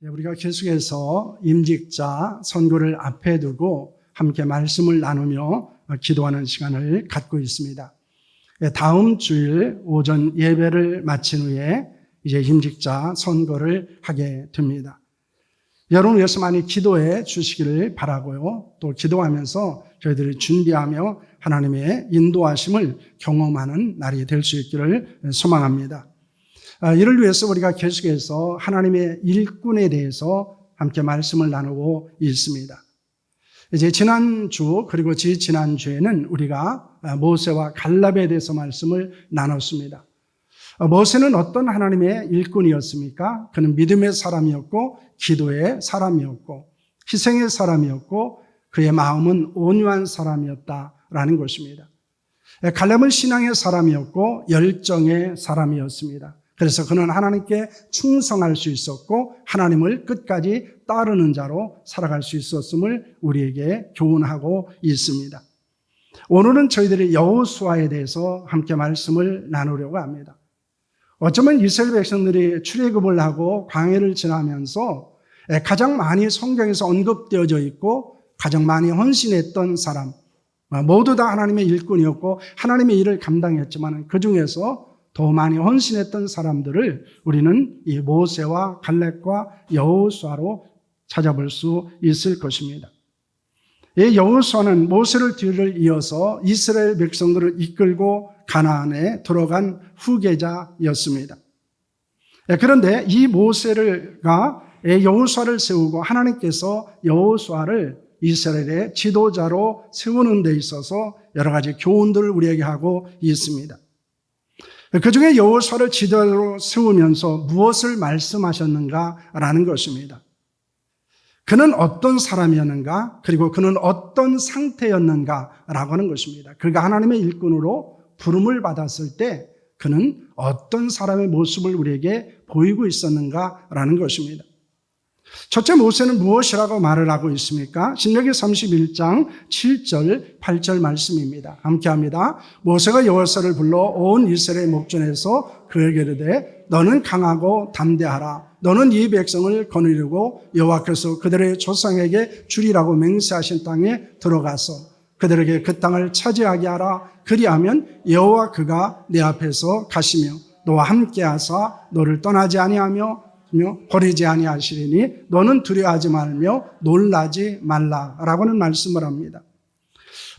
우리가 계속해서 임직자 선거를 앞에 두고 함께 말씀을 나누며 기도하는 시간을 갖고 있습니다. 다음 주일 오전 예배를 마친 후에 이제 임직자 선거를 하게 됩니다. 여러분 위해서 많이 기도해 주시기를 바라고요. 또 기도하면서 저희들이 준비하며 하나님의 인도하심을 경험하는 날이 될 수 있기를 소망합니다. 이를 위해서 우리가 계속해서 하나님의 일꾼에 대해서 함께 말씀을 나누고 있습니다. 이제 지난주 그리고 지난주에는 우리가 모세와 갈렙에 대해서 말씀을 나눴습니다. 모세는 어떤 하나님의 일꾼이었습니까? 그는 믿음의 사람이었고 기도의 사람이었고 희생의 사람이었고 그의 마음은 온유한 사람이었다라는 것입니다. 갈렙은 신앙의 사람이었고 열정의 사람이었습니다. 그래서 그는 하나님께 충성할 수 있었고 하나님을 끝까지 따르는 자로 살아갈 수 있었음을 우리에게 교훈하고 있습니다. 오늘은 저희들이 여호수아에 대해서 함께 말씀을 나누려고 합니다. 어쩌면 이스라엘 백성들이 출애굽을 하고 광야를 지나면서 가장 많이 성경에서 언급되어져 있고 가장 많이 헌신했던 사람, 모두 다 하나님의 일꾼이었고 하나님의 일을 감당했지만 그 중에서 더 많이 헌신했던 사람들을 우리는 이 모세와 갈렙과 여호수아로 찾아볼 수 있을 것입니다. 이 여호수아는 모세를 뒤를 이어서 이스라엘 백성들을 이끌고 가나안에 들어간 후계자였습니다. 그런데 이 모세가 여호수아를 세우고 하나님께서 여호수아를 이스라엘의 지도자로 세우는 데 있어서 여러 가지 교훈들을 우리에게 하고 있습니다. 그 중에 여호수아를 지도자로 세우면서 무엇을 말씀하셨는가라는 것입니다. 그는 어떤 사람이었는가, 그리고 그는 어떤 상태였는가라고 하는 것입니다. 그가 하나님의 일꾼으로 부름을 받았을 때 그는 어떤 사람의 모습을 우리에게 보이고 있었는가라는 것입니다. 첫째, 모세는 무엇이라고 말을 하고 있습니까? 신명기 31장 7절 8절 말씀입니다. 함께합니다. 모세가 여호수아를 불러 온 이스라엘 목전에서 그에게 이르되 너는 강하고 담대하라. 너는 이 백성을 거느리고 여호와께서 그들의 조상에게 주리라고 맹세하신 땅에 들어가서 그들에게 그 땅을 차지하게 하라. 그리하면 여호와 그가 내 앞에서 가시며 너와 함께하사 너를 떠나지 아니하며 버리지 아니하시리니 너는 두려워하지 말며 놀라지 말라라고는 말씀을 합니다.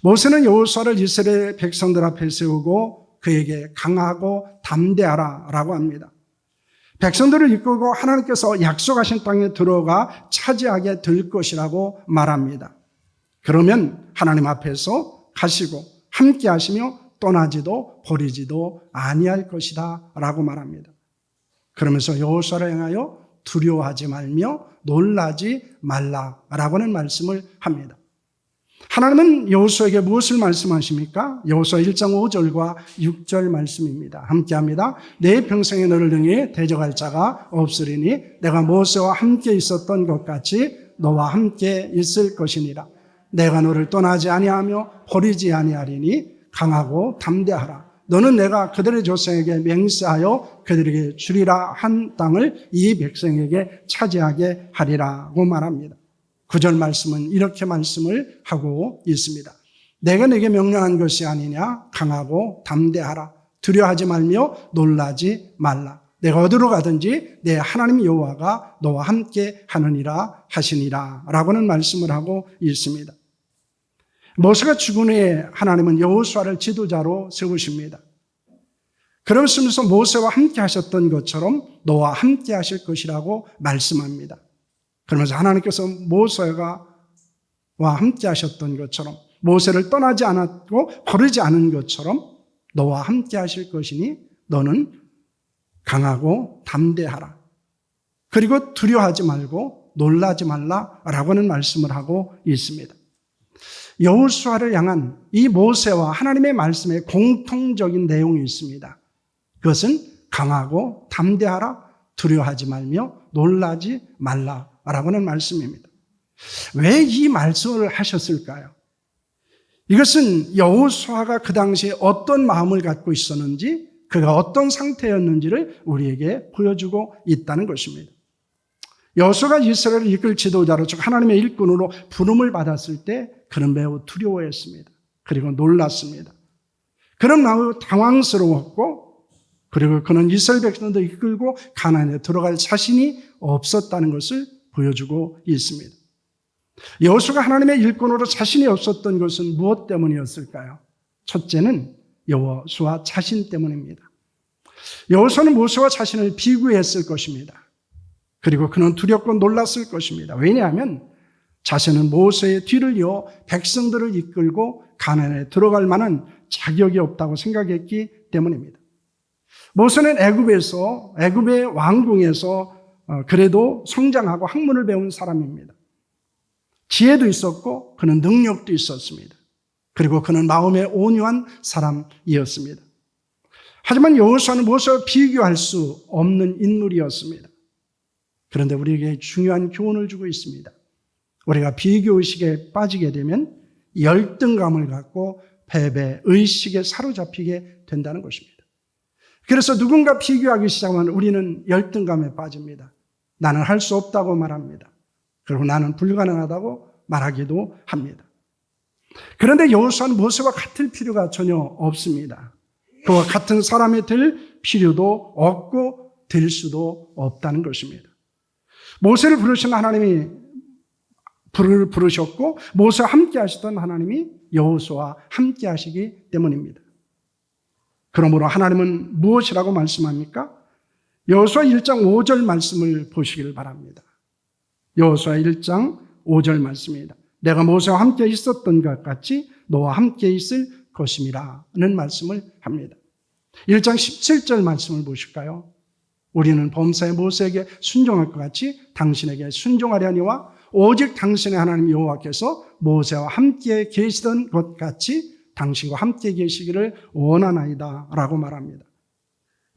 모세는 여호수아를 이스라엘 백성들 앞에 세우고 그에게 강하고 담대하라라고 합니다. 백성들을 이끌고 하나님께서 약속하신 땅에 들어가 차지하게 될 것이라고 말합니다. 그러면 하나님 앞에서 가시고 함께 하시며 떠나지도 버리지도 아니할 것이다 라고 말합니다. 그러면서 여호수아를 향하여 두려워하지 말며 놀라지 말라라고는 말씀을 합니다. 하나님은 여호수아에게 무엇을 말씀하십니까? 여호수아 1장 5절과 6절 말씀입니다. 함께합니다. 내 평생에 너를 등에 대적할 자가 없으리니 내가 모세와 함께 있었던 것 같이 너와 함께 있을 것이니라. 내가 너를 떠나지 아니하며 버리지 아니하리니 강하고 담대하라. 너는 내가 그들의 조상에게 맹세하여 그들에게 주리라 한 땅을 이 백성에게 차지하게 하리라고 말합니다. 9절 말씀은 이렇게 말씀을 하고 있습니다. 내가 내게 명령한 것이 아니냐? 강하고 담대하라. 두려워하지 말며 놀라지 말라. 내가 어디로 가든지 내 하나님 여호와가 너와 함께 하느니라 하시니라 라고는 말씀을 하고 있습니다. 모세가 죽은 후에 하나님은 여호수아를 지도자로 세우십니다. 그러면서 모세와 함께 하셨던 것처럼 너와 함께 하실 것이라고 말씀합니다. 그러면서 하나님께서 모세와 함께 하셨던 것처럼 모세를 떠나지 않았고 버리지 않은 것처럼 너와 함께 하실 것이니 너는 강하고 담대하라. 그리고 두려워하지 말고 놀라지 말라라고는 말씀을 하고 있습니다. 여호수아를 향한 이 모세와 하나님의 말씀에 공통적인 내용이 있습니다. 그것은 강하고 담대하라, 두려워하지 말며 놀라지 말라라고는 말씀입니다. 왜 이 말씀을 하셨을까요? 이것은 여호수아가 그 당시에 어떤 마음을 갖고 있었는지, 그가 어떤 상태였는지를 우리에게 보여주고 있다는 것입니다. 여호수아가 이스라엘을 이끌 지도자로 즉 하나님의 일꾼으로 부름을 받았을 때 그는 매우 두려워했습니다. 그리고 놀랐습니다. 그는 매우 당황스러웠고 그리고 그는 이스라엘 백성들을 이끌고 가나안에 들어갈 자신이 없었다는 것을 보여주고 있습니다. 여호수아가 하나님의 일꾼으로 자신이 없었던 것은 무엇 때문이었을까요? 첫째는 여호수아 자신 때문입니다. 여호수아는 모세와 자신을 비교했을 것입니다. 그리고 그는 두렵고 놀랐을 것입니다. 왜냐하면 자신은 모세의 뒤를 이어 백성들을 이끌고 가나안에 들어갈 만한 자격이 없다고 생각했기 때문입니다. 모세는 애굽의 왕궁에서 그래도 성장하고 학문을 배운 사람입니다. 지혜도 있었고 그는 능력도 있었습니다. 그리고 그는 마음에 온유한 사람이었습니다. 하지만 여호수아는 모세와 비교할 수 없는 인물이었습니다. 그런데 우리에게 중요한 교훈을 주고 있습니다. 우리가 비교의식에 빠지게 되면 열등감을 갖고 패배의식에 사로잡히게 된다는 것입니다. 그래서 누군가 비교하기 시작하면 우리는 열등감에 빠집니다. 나는 할 수 없다고 말합니다. 그리고 나는 불가능하다고 말하기도 합니다. 그런데 여호수아는 모세와 같을 필요가 전혀 없습니다. 그와 같은 사람이 될 필요도 없고 될 수도 없다는 것입니다. 모세를 부르신 하나님이 부르셨고 모세와 함께 하시던 하나님이 여호수아와 함께 하시기 때문입니다. 그러므로 하나님은 무엇이라고 말씀합니까? 여호수아 1장 5절 말씀을 보시길 바랍니다. 여호수아 1장 5절 말씀입니다. 내가 모세와 함께 있었던 것 같이 너와 함께 있을 것임이라는 말씀을 합니다. 1장 17절 말씀을 보실까요? 우리는 범사의 모세에게 순종할 것 같이 당신에게 순종하려니와 오직 당신의 하나님 여호와께서 모세와 함께 계시던 것 같이 당신과 함께 계시기를 원하나이다 라고 말합니다.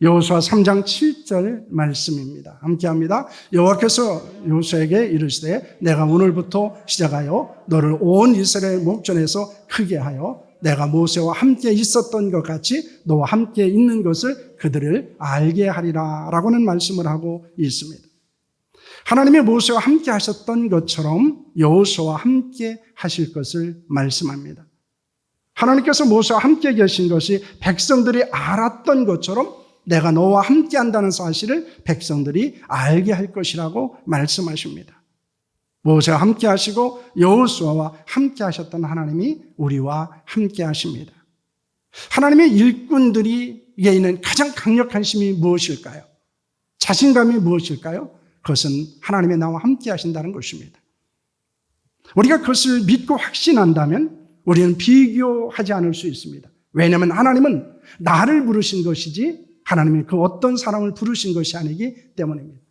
여호수아 3장 7절 말씀입니다. 함께합니다. 여호와께서 여호수아에게 이르시되 내가 오늘부터 시작하여 너를 온 이스라엘 목전에서 크게 하여 내가 모세와 함께 있었던 것 같이 너와 함께 있는 것을 그들을 알게 하리라 라고는 말씀을 하고 있습니다. 하나님이 모세와 함께 하셨던 것처럼 여호수아와 함께 하실 것을 말씀합니다. 하나님께서 모세와 함께 계신 것이 백성들이 알았던 것처럼 내가 너와 함께 한다는 사실을 백성들이 알게 할 것이라고 말씀하십니다. 모세와 함께 하시고 여호수아와 함께 하셨던 하나님이 우리와 함께 하십니다. 하나님의 일꾼들에게 있는 가장 강력한 힘이 무엇일까요? 자신감이 무엇일까요? 그것은 하나님의 나와 함께 하신다는 것입니다. 우리가 그것을 믿고 확신한다면 우리는 비교하지 않을 수 있습니다. 왜냐하면 하나님은 나를 부르신 것이지 하나님이 그 어떤 사람을 부르신 것이 아니기 때문입니다.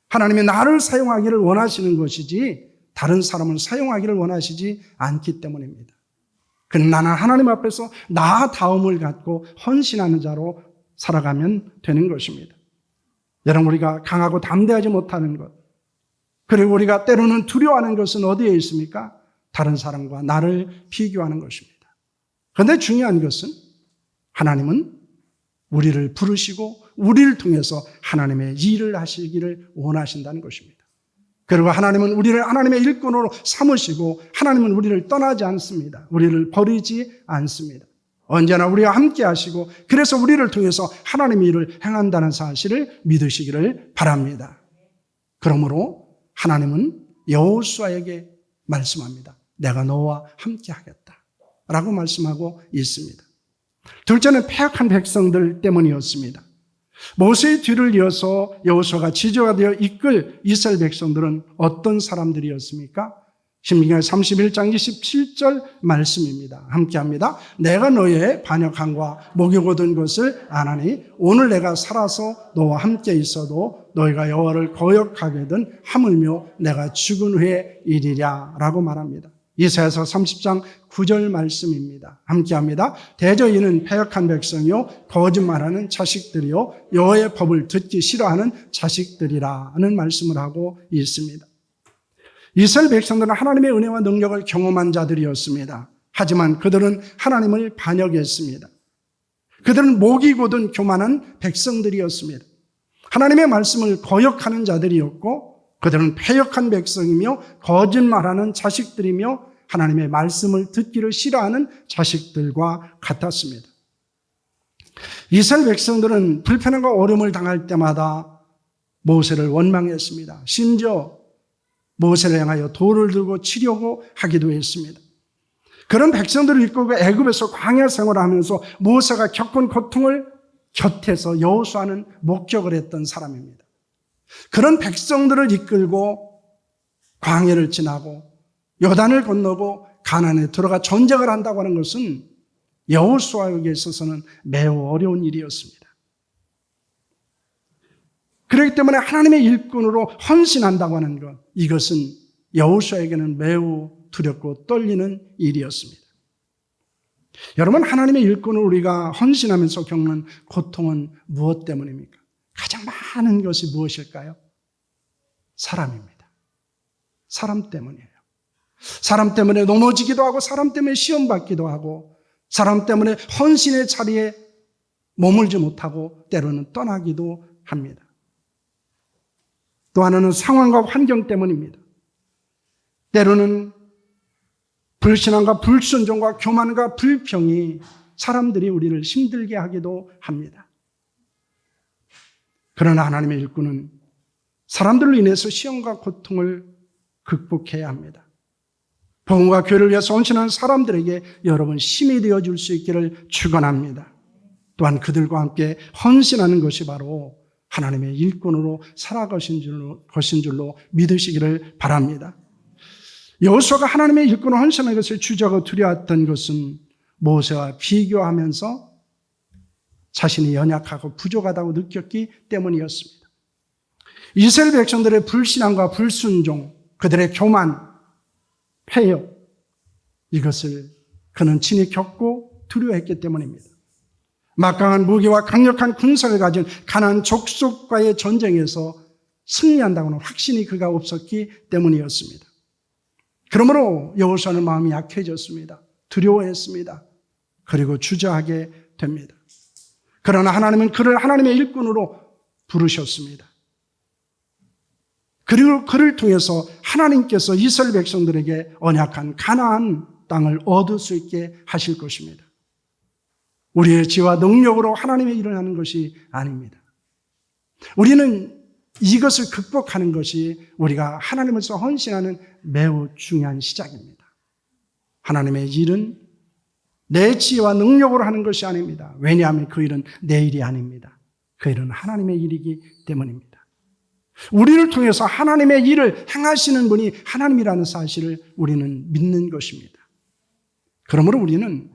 하나님이 나를 사용하기를 원하시는 것이지 다른 사람을 사용하기를 원하시지 않기 때문입니다. 그는 나는 하나님 앞에서 나 다움을 갖고 헌신하는 자로 살아가면 되는 것입니다. 여러분, 우리가 강하고 담대하지 못하는 것, 그리고 우리가 때로는 두려워하는 것은 어디에 있습니까? 다른 사람과 나를 비교하는 것입니다. 그런데 중요한 것은 하나님은 우리를 부르시고 우리를 통해서 하나님의 일을 하시기를 원하신다는 것입니다. 그리고 하나님은 우리를 하나님의 일꾼으로 삼으시고 하나님은 우리를 떠나지 않습니다. 우리를 버리지 않습니다. 언제나 우리와 함께 하시고 그래서 우리를 통해서 하나님의 일을 행한다는 사실을 믿으시기를 바랍니다. 그러므로 하나님은 여호수아에게 말씀합니다. 내가 너와 함께 하겠다 라고 말씀하고 있습니다. 둘째는 패역한 백성들 때문이었습니다. 모세의 뒤를 이어서 여호수아가 지도자가 되어 이끌 이스라엘 백성들은 어떤 사람들이었습니까? 신명기 31장 27절 말씀입니다. 함께합니다. 내가 너의 반역함과 목욕 얻은 것을 아나니 오늘 내가 살아서 너와 함께 있어도 너희가 여호와를 거역하게든 하물며 내가 죽은 후에 이리랴 라고 말합니다. 이사야서 30장 9절 말씀입니다. 함께합니다. 대저 이는 패역한 백성이요 거짓말하는 자식들이요 여호와의 법을 듣기 싫어하는 자식들이라는 말씀을 하고 있습니다. 이스라엘 백성들은 하나님의 은혜와 능력을 경험한 자들이었습니다. 하지만 그들은 하나님을 반역했습니다. 그들은 목이 곧은 교만한 백성들이었습니다. 하나님의 말씀을 거역하는 자들이었고 그들은 패역한 백성이며 거짓말하는 자식들이며 하나님의 말씀을 듣기를 싫어하는 자식들과 같았습니다. 이스라엘 백성들은 불편함과 어려움을 당할 때마다 모세를 원망했습니다. 심지어 모세를 향하여 돌을 들고 치려고 하기도 했습니다. 그런 백성들을 이끌고 애굽에서 광야 생활을 하면서 모세가 겪은 고통을 곁에서 여호수아는 목격을 했던 사람입니다. 그런 백성들을 이끌고 광야를 지나고 요단을 건너고 가나안에 들어가 전쟁을 한다고 하는 것은 여호수아에게 있어서는 매우 어려운 일이었습니다. 그렇기 때문에 하나님의 일꾼으로 헌신한다고 하는 것, 이것은 여호수아에게는 매우 두렵고 떨리는 일이었습니다. 여러분, 하나님의 일꾼으로 우리가 헌신하면서 겪는 고통은 무엇 때문입니까? 가장 많은 것이 무엇일까요? 사람입니다. 사람 때문이에요. 사람 때문에 넘어지기도 하고, 사람 때문에 시험받기도 하고, 사람 때문에 헌신의 자리에 머물지 못하고 때로는 떠나기도 합니다. 또 하나는 상황과 환경 때문입니다. 때로는 불신앙과 불순종과 교만과 불평이 사람들이 우리를 힘들게 하기도 합니다. 그러나 하나님의 일꾼은 사람들로 인해서 시험과 고통을 극복해야 합니다. 복음과 교회를 위해서 헌신하는 사람들에게 여러분 힘이 되어줄 수 있기를 축원합니다. 또한 그들과 함께 헌신하는 것이 바로 하나님의 일꾼으로 살아가신 줄로 믿으시기를 바랍니다. 여호수아가 하나님의 일꾼으로 헌신하는 것을 주저하고 두려웠던 것은 모세와 비교하면서 자신이 연약하고 부족하다고 느꼈기 때문이었습니다. 이스라엘 백성들의 불신앙과 불순종, 그들의 교만, 패역, 이것을 그는 친히 겪고 두려워했기 때문입니다. 막강한 무기와 강력한 군사를 가진 가나안 족속과의 전쟁에서 승리한다고는 확신이 그가 없었기 때문이었습니다. 그러므로 여호수아는 마음이 약해졌습니다. 두려워했습니다. 그리고 주저하게 됩니다. 그러나 하나님은 그를 하나님의 일꾼으로 부르셨습니다. 그리고 그를 통해서 하나님께서 이스라엘 백성들에게 언약한 가나안 땅을 얻을 수 있게 하실 것입니다. 우리의 지혜와 능력으로 하나님의 일을 하는 것이 아닙니다. 우리는 이것을 극복하는 것이 우리가 하나님으로서 헌신하는 매우 중요한 시작입니다. 하나님의 일은 내 지혜와 능력으로 하는 것이 아닙니다. 왜냐하면 그 일은 내 일이 아닙니다. 그 일은 하나님의 일이기 때문입니다. 우리를 통해서 하나님의 일을 행하시는 분이 하나님이라는 사실을 우리는 믿는 것입니다. 그러므로 우리는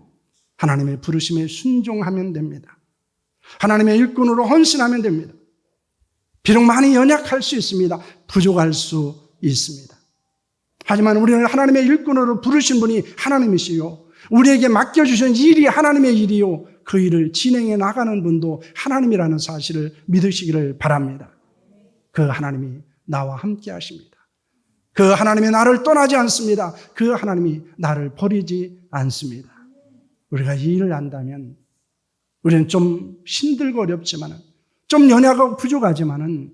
하나님의 부르심에 순종하면 됩니다. 하나님의 일꾼으로 헌신하면 됩니다. 비록 많이 연약할 수 있습니다. 부족할 수 있습니다. 하지만 우리는 하나님의 일꾼으로 부르신 분이 하나님이시요, 우리에게 맡겨주신 일이 하나님의 일이요, 그 일을 진행해 나가는 분도 하나님이라는 사실을 믿으시기를 바랍니다. 그 하나님이 나와 함께 하십니다. 그 하나님이 나를 떠나지 않습니다. 그 하나님이 나를 버리지 않습니다. 우리가 이 일을 안다면 우리는 좀 힘들고 어렵지만은, 좀 연약하고 부족하지만은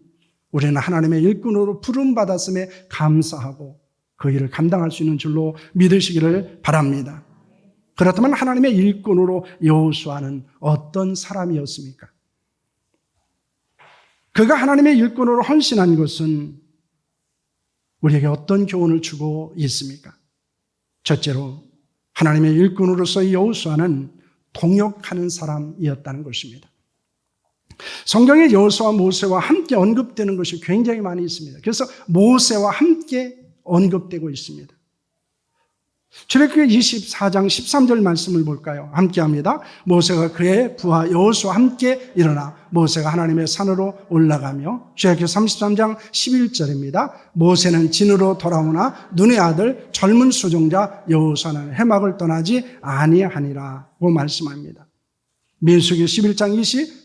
우리는 하나님의 일꾼으로 부름받았음에 감사하고 그 일을 감당할 수 있는 줄로 믿으시기를 바랍니다. 그렇다면 하나님의 일꾼으로 여호수아는 어떤 사람이었습니까? 그가 하나님의 일꾼으로 헌신한 것은 우리에게 어떤 교훈을 주고 있습니까? 첫째로 하나님의 일꾼으로서 여호수아는 동역하는 사람이었다는 것입니다. 성경에 여호수아와 모세와 함께 언급되는 것이 굉장히 많이 있습니다. 그래서 모세와 함께 언급되고 있습니다. 출애굽기 24장 13절 말씀을 볼까요? 함께 합니다. 모세가 그의 부하 여호수아와 함께 일어나 모세가 하나님의 산으로 올라가며, 출애굽기 33장 11절입니다. 모세는 진으로 돌아오나 눈의 아들 젊은 수종자 여호수아는 해막을 떠나지 아니하니라고 말씀합니다. 민수기 11장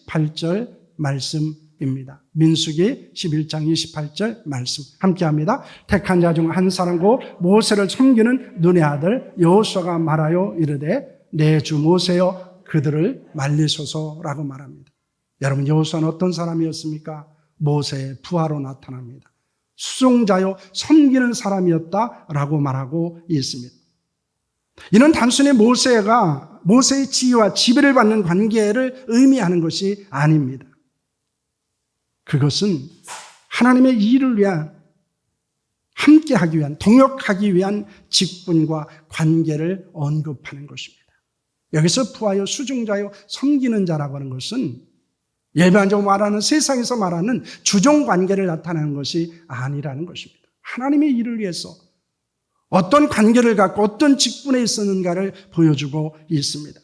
28절 말씀입니다. 민수기 11장 28절 말씀 함께 합니다. 택한 자 중 한 사람 곧 모세를 섬기는 눈의 아들 여호수아가 말하여 이르되 내 주 모세여 그들을 말리소서라고 말합니다. 여러분, 여호수아는 어떤 사람이었습니까? 모세의 부하로 나타납니다. 수종자요 섬기는 사람이었다라고 말하고 있습니다. 이는 단순히 모세의 지위와 지배를 받는 관계를 의미하는 것이 아닙니다. 그것은 하나님의 일을 위한, 함께하기 위한, 동역하기 위한 직분과 관계를 언급하는 것입니다. 여기서 부하여 수종자요 섬기는 자라고 하는 것은 일반적으로 말하는, 세상에서 말하는 주종 관계를 나타내는 것이 아니라는 것입니다. 하나님의 일을 위해서 어떤 관계를 갖고 어떤 직분에 있었는가를 보여주고 있습니다.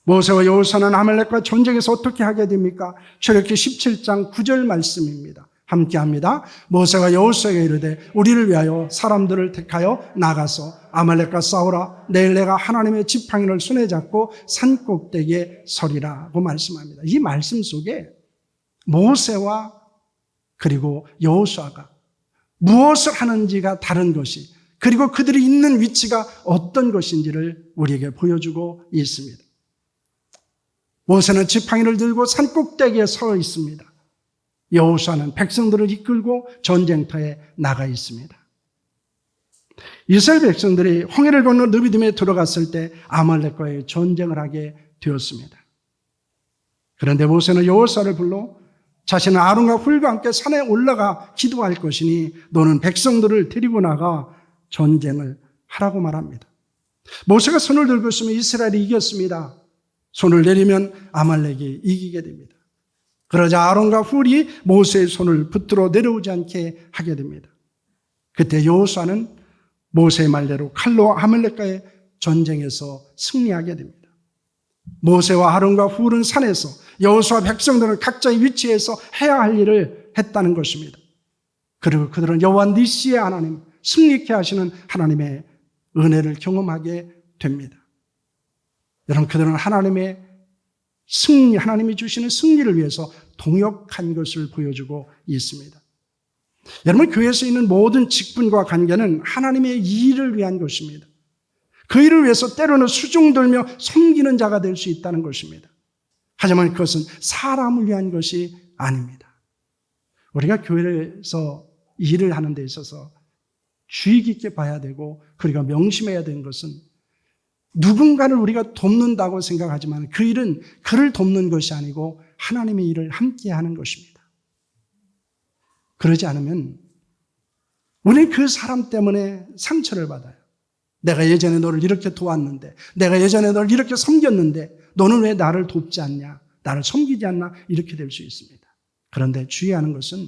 모세와 여호수아는 아말렉과 전쟁에서 어떻게 하게 됩니까? 출애굽기 17장 9절 말씀입니다. 함께합니다. 모세가 여호수아에게 이르되 우리를 위하여 사람들을 택하여 나가서 아말렉과 싸우라. 내일 내가 하나님의 지팡이를 손에 잡고 산 꼭대기에 서리라고 말씀합니다. 이 말씀 속에 모세와 그리고 여호수아가 무엇을 하는지가 다른 것이, 그리고 그들이 있는 위치가 어떤 것인지를 우리에게 보여주고 있습니다. 모세는 지팡이를 들고 산 꼭대기에 서 있습니다. 여호수아는 백성들을 이끌고 전쟁터에 나가 있습니다. 이스라엘 백성들이 홍해를 건너 르비딤에 들어갔을 때 아말렉과의 전쟁을 하게 되었습니다. 그런데 모세는 여호수아를 불러 자신은 아론과 훌과 함께 산에 올라가 기도할 것이니 너는 백성들을 데리고 나가 전쟁을 하라고 말합니다. 모세가 손을 들고 있으면 이스라엘이 이겼습니다. 손을 내리면 아말렉이 이기게 됩니다. 그러자 아론과 훌이 모세의 손을 붙들어 내려오지 않게 하게 됩니다. 그때 여호수아는 모세의 말대로 칼로 아말렉과의 전쟁에서 승리하게 됩니다. 모세와 아론과 훌은 산에서, 여호수아 백성들은 각자의 위치에서 해야 할 일을 했다는 것입니다. 그리고 그들은 여호와 니시의 하나님, 승리케 하시는 하나님의 은혜를 경험하게 됩니다. 여러분, 그들은 하나님의 승리, 하나님이 주시는 승리를 위해서 동역한 것을 보여주고 있습니다. 여러분, 교회에서 있는 모든 직분과 관계는 하나님의 일을 위한 것입니다. 그 일을 위해서 때로는 수종들며 섬기는 자가 될 수 있다는 것입니다. 하지만 그것은 사람을 위한 것이 아닙니다. 우리가 교회에서 일을 하는 데 있어서 주의 깊게 봐야 되고, 그리고 명심해야 되는 것은 누군가를 우리가 돕는다고 생각하지만 그 일은 그를 돕는 것이 아니고 하나님의 일을 함께 하는 것입니다. 그러지 않으면 우리는 그 사람 때문에 상처를 받아요. 내가 예전에 너를 이렇게 도왔는데, 내가 예전에 너를 이렇게 섬겼는데 너는 왜 나를 돕지 않냐, 나를 섬기지 않나, 이렇게 될 수 있습니다. 그런데 주의하는 것은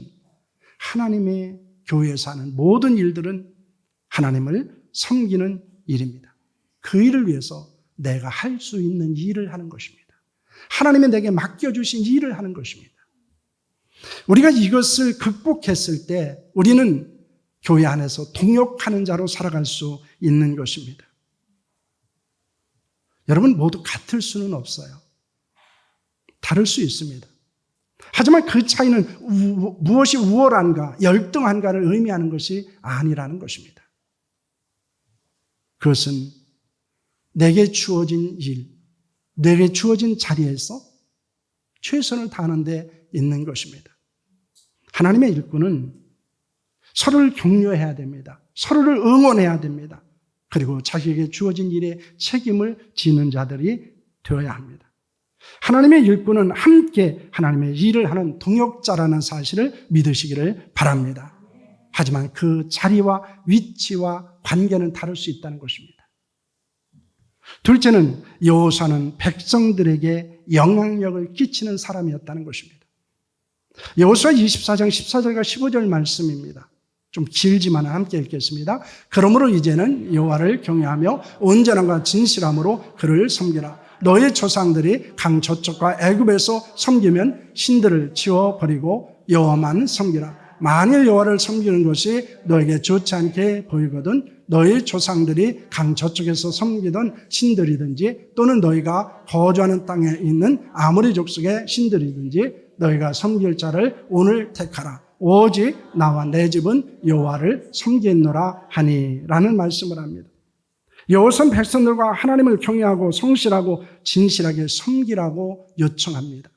하나님의 교회에서 하는 모든 일들은 하나님을 섬기는 일입니다. 그 일을 위해서 내가 할 수 있는 일을 하는 것입니다. 하나님이 내게 맡겨주신 일을 하는 것입니다. 우리가 이것을 극복했을 때 우리는 교회 안에서 동역하는 자로 살아갈 수 있는 것입니다. 여러분, 모두 같을 수는 없어요. 다를 수 있습니다. 하지만 그 차이는 무엇이 우월한가, 열등한가를 의미하는 것이 아니라는 것입니다. 그것은 내게 주어진 일, 내게 주어진 자리에서 최선을 다하는 데 있는 것입니다. 하나님의 일꾼은 서로를 격려해야 됩니다. 서로를 응원해야 됩니다. 그리고 자기에게 주어진 일에 책임을 지는 자들이 되어야 합니다. 하나님의 일꾼은 함께 하나님의 일을 하는 동역자라는 사실을 믿으시기를 바랍니다. 하지만 그 자리와 위치와 관계는 다를 수 있다는 것입니다. 둘째는 여호수아는 백성들에게 영향력을 끼치는 사람이었다는 것입니다. 여호수아 24장 14절과 15절 말씀입니다. 좀 길지만 함께 읽겠습니다. 그러므로 이제는 여호와를 경외하며 온전함과 진실함으로 그를 섬기라. 너의 조상들이 강 저쪽과 애굽에서 섬기면 신들을 치워버리고 여호와만 섬기라. 만일 여호와를 섬기는 것이 너에게 좋지 않게 보이거든 너희 조상들이 강 저쪽에서 섬기던 신들이든지 또는 너희가 거주하는 땅에 있는 아모리 족속의 신들이든지 너희가 섬길 자를 오늘 택하라. 오직 나와 내 집은 여호와를 섬기노라 하니라는 말씀을 합니다. 여호수아는 백성들과 하나님을 경외하고 성실하고 진실하게 섬기라고 요청합니다.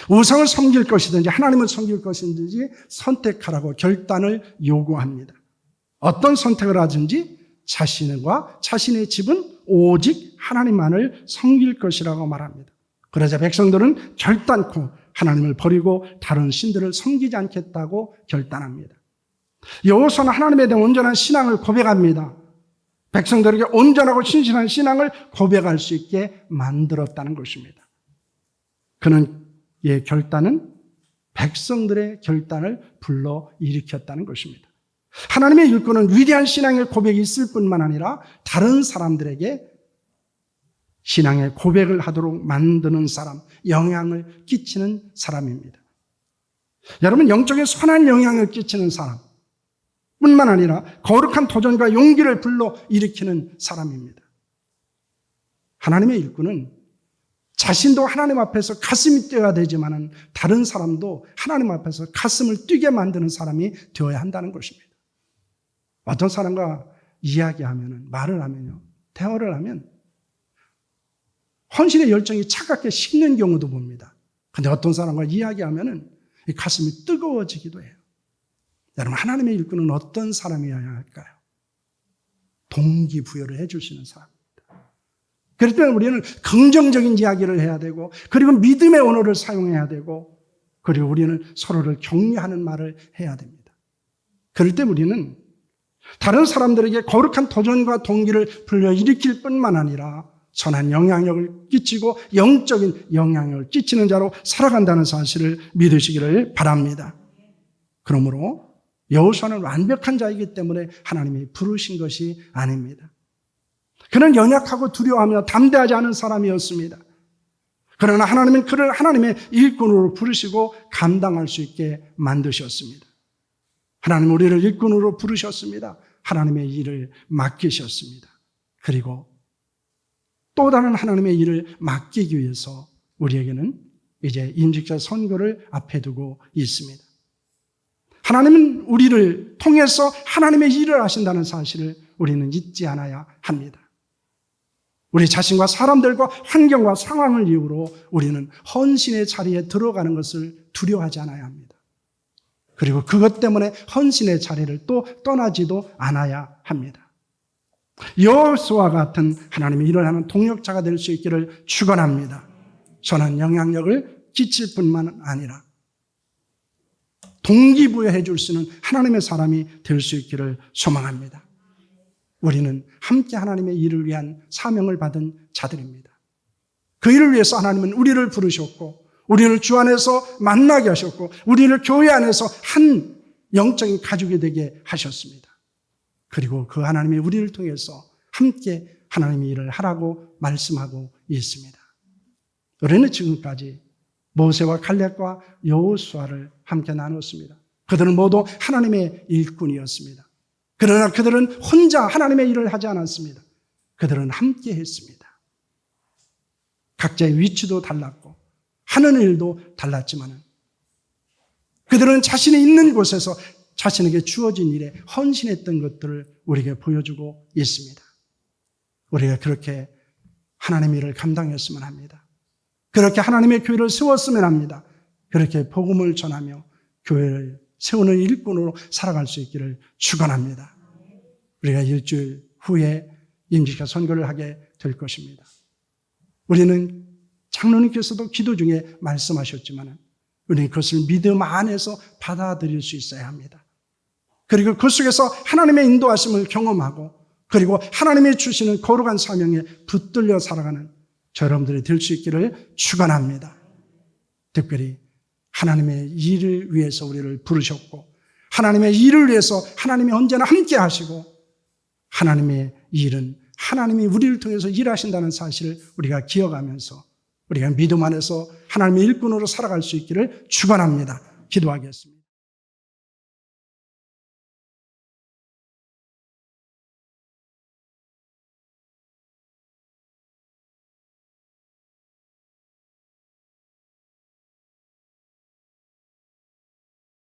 우상을 섬길 것이든지 하나님을 섬길 것이든지 선택하라고 결단을 요구합니다. 어떤 선택을 하든지 자신과 자신의 집은 오직 하나님만을 섬길 것이라고 말합니다. 그러자 백성들은 결단코 하나님을 버리고 다른 신들을 섬기지 않겠다고 결단합니다. 여호수아는 하나님에 대한 온전한 신앙을 고백합니다. 백성들에게 온전하고 신실한 신앙을 고백할 수 있게 만들었다는 것입니다. 그의 결단은 백성들의 결단을 불러일으켰다는 것입니다. 하나님의 일꾼은 위대한 신앙의 고백이 있을 뿐만 아니라 다른 사람들에게 신앙의 고백을 하도록 만드는 사람, 영향을 끼치는 사람입니다. 여러분, 영적인 선한 영향을 끼치는 사람 뿐만 아니라 거룩한 도전과 용기를 불러일으키는 사람입니다. 하나님의 일꾼은 자신도 하나님 앞에서 가슴이 뛰어야 되지만 다른 사람도 하나님 앞에서 가슴을 뛰게 만드는 사람이 되어야 한다는 것입니다. 어떤 사람과 이야기하면, 말을 하면요, 대화를 하면 헌신의 열정이 차갑게 식는 경우도 봅니다. 그런데 어떤 사람과 이야기하면 가슴이 뜨거워지기도 해요. 여러분, 하나님의 일꾼은 어떤 사람이어야 할까요? 동기부여를 해주시는 사람입니다. 그럴 때는 우리는 긍정적인 이야기를 해야 되고, 그리고 믿음의 언어를 사용해야 되고, 그리고 우리는 서로를 격려하는 말을 해야 됩니다. 그럴 때 우리는 다른 사람들에게 거룩한 도전과 동기를 불러일으킬 뿐만 아니라 선한 영향력을 끼치고 영적인 영향력을 끼치는 자로 살아간다는 사실을 믿으시기를 바랍니다. 그러므로 여호수아는 완벽한 자이기 때문에 하나님이 부르신 것이 아닙니다. 그는 연약하고 두려워하며 담대하지 않은 사람이었습니다. 그러나 하나님은 그를 하나님의 일꾼으로 부르시고 감당할 수 있게 만드셨습니다. 하나님은 우리를 일꾼으로 부르셨습니다. 하나님의 일을 맡기셨습니다. 그리고 또 다른 하나님의 일을 맡기기 위해서 우리에게는 이제 임직자 선고를 앞에 두고 있습니다. 하나님은 우리를 통해서 하나님의 일을 하신다는 사실을 우리는 잊지 않아야 합니다. 우리 자신과 사람들과 환경과 상황을 이유로 우리는 헌신의 자리에 들어가는 것을 두려워하지 않아야 합니다. 그리고 그것 때문에 헌신의 자리를 또 떠나지도 않아야 합니다. 여호수아와 같은 하나님의 일을 하는 동역자가 될 수 있기를 축원합니다. 선한 영향력을 끼칠 뿐만 아니라 동기부여해 줄 수 있는 하나님의 사람이 될 수 있기를 소망합니다. 우리는 함께 하나님의 일을 위한 사명을 받은 자들입니다. 그 일을 위해서 하나님은 우리를 부르셨고, 우리를 주 안에서 만나게 하셨고, 우리를 교회 안에서 한 영적인 가족이 되게 하셨습니다. 그리고 그 하나님이 우리를 통해서 함께 하나님의 일을 하라고 말씀하고 있습니다. 우리는 지금까지 모세와 갈렙과 여호수아를 함께 나눴습니다. 그들은 모두 하나님의 일꾼이었습니다. 그러나 그들은 혼자 하나님의 일을 하지 않았습니다. 그들은 함께 했습니다. 각자의 위치도 달랐고 하는 일도 달랐지만 그들은 자신이 있는 곳에서 자신에게 주어진 일에 헌신했던 것들을 우리에게 보여주고 있습니다. 우리가 그렇게 하나님의 일을 감당했으면 합니다. 그렇게 하나님의 교회를 세웠으면 합니다. 그렇게 복음을 전하며 교회를 세우는 일꾼으로 살아갈 수 있기를 축원합니다. 우리가 일주일 후에 임직자 선거를 하게 될 것입니다. 우리는 장로님께서도 기도 중에 말씀하셨지만 우리는 그것을 믿음 안에서 받아들일 수 있어야 합니다. 그리고 그 속에서 하나님의 인도하심을 경험하고 그리고 하나님이 주시는 거룩한 사명에 붙들려 살아가는 저 여러분들이 될 수 있기를 축원합니다. 특별히 하나님의 일을 위해서 우리를 부르셨고 하나님의 일을 위해서 하나님이 언제나 함께 하시고 하나님의 일은 하나님이 우리를 통해서 일하신다는 사실을 우리가 기억하면서 우리가 믿음 안에서 하나님의 일꾼으로 살아갈 수 있기를 축원합니다. 기도하겠습니다.